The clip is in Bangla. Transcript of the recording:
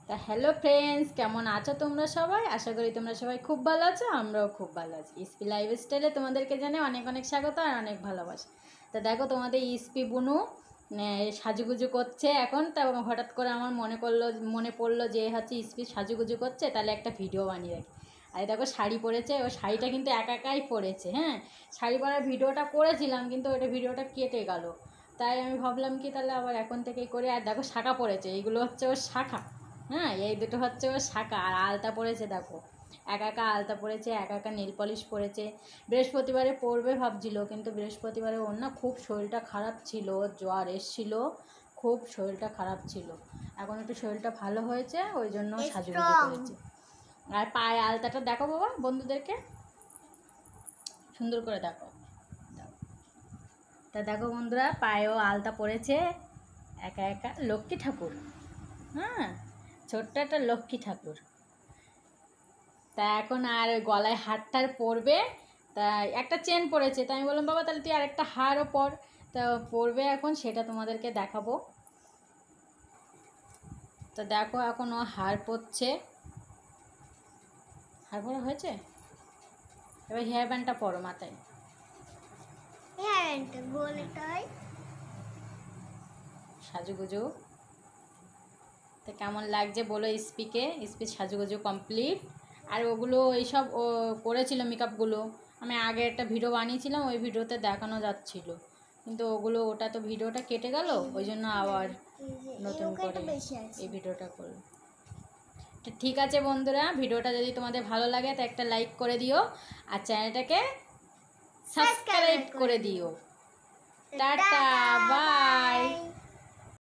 তা হ্যালো ফ্রেন্ডস, কেমন আছো তোমরা সবাই? আশা করি তোমরা সবাই খুব ভালো আছো। আমরাও খুব ভালো আছি। ইসপি লাইফস্টাইলে তোমাদেরকে জানাই অনেক অনেক স্বাগত আর অনেক ভালোবাসা। তা দেখো, তোমাদের ইসপি বুনু সাজুগুজু করছে এখন। তা হঠাৎ করে আমার মনে পড়লো যে হচ্ছে ইসপি সাজুগুজু করছে, তাহলে একটা ভিডিও বানিয়ে রাখি। আর দেখো শাড়ি পরেছে, ও শাড়িটা কিন্তু একাই পরেছে। হ্যাঁ, শাড়ি পরার ভিডিওটা করেছিলাম, কিন্তু ওটা ভিডিওটা কেটে গেল। তাই আমি ভাবলাম কি তাহলে আবার এখন থেকেই করে। আর দেখো শাখা পরেছে, এইগুলো হচ্ছে ওর শাখা। হ্যাঁ, এই দুটো হচ্ছে ওর শাখা। আর আলতা পরেছে দেখো, একা আলতা পরেছে, একা নেল পলিশ পরেছে। বৃহস্পতিবারে পরবে ভাবছিল, কিন্তু বৃহস্পতিবারে ওর না খুব শরীরটা খারাপ ছিল, জ্বর এসেছিল, খুব শরীরটা খারাপ ছিল। এখন একটু শরীরটা ভালো হয়েছে, ওই জন্য সাজুগুজু করেছে। আর পায়ে আলতাটা দেখো বাবা, বন্ধুদেরকে সুন্দর করে দেখো। তা দেখো বন্ধুরা, পায়েও আলতা পরেছে, একা লক্ষ্মী ঠাকুর। হ্যাঁ, ছোট্ট একটা লক্ষ্মী ঠাকুর। তা এখন আর ওই গলায় হারটার পরবে। তা একটা চেন পরেছে, তাই আমি বললাম বাবা তাহলে তুই আর একটা হারও পর। তা পরবে এখন, সেটা তোমাদেরকে দেখাবো। তো দেখো এখন ও হার পরছে। হার পরা হয়েছে, এবার হেয়ার ব্যান্ডটা পরো মাথায়। সাজুগুজু তো কেমন লাগছে বলো ইসপিকে? ইসপি সাজুগুজু কমপ্লিট। আর ওগুলো এইসব ও করেছিল মেকআপগুলো, আমি আগে একটা ভিডিও বানিয়েছিলাম, ওই ভিডিওতে দেখানো যাচ্ছিল, কিন্তু ওটা তো ভিডিওটা কেটে গেল, ওই জন্য আবার নতুন করে এই ভিডিওটা করলো। তো ঠিক আছে বন্ধুরা, ভিডিওটা যদি তোমাদের ভালো লাগে তো একটা লাইক করে দিও, আর চ্যানেলটাকে সাবস্ক্রাইব করে দিও। Tata, by.